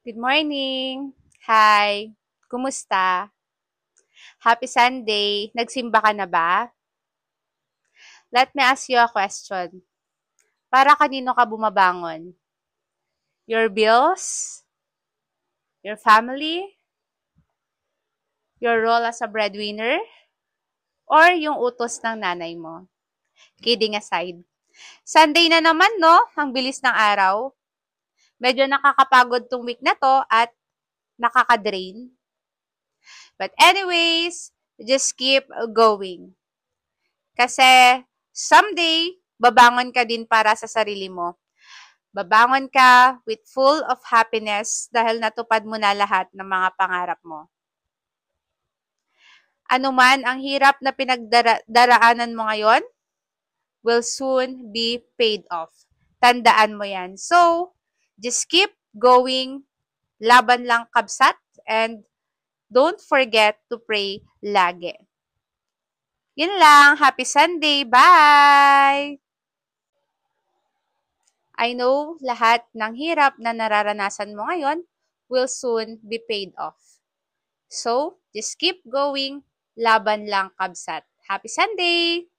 Good morning! Hi! Kumusta? Happy Sunday! Nagsimba ka na ba? Let me ask you a question. Para kanino ka bumabangon? Your bills? Your family? Your role as a breadwinner? Or yung utos ng nanay mo? Kidding aside. Sunday na naman, no? Ang bilis ng araw. Medyo nakakapagod tong week na to at nakaka-drain. But anyways, just keep going. Kasi someday, babangon ka din para sa sarili mo. Babangon ka with full of happiness dahil natupad mo na lahat ng mga pangarap mo. Ano man ang hirap na pinagdaraanan mo ngayon, will soon be paid off. Tandaan mo yan. So, just keep going, laban lang kabsat, and don't forget to pray lagi. Yun lang. Happy Sunday. Bye! I know lahat ng hirap na nararanasan mo ngayon will soon be paid off. So, just keep going. Laban lang kabsat. Happy Sunday!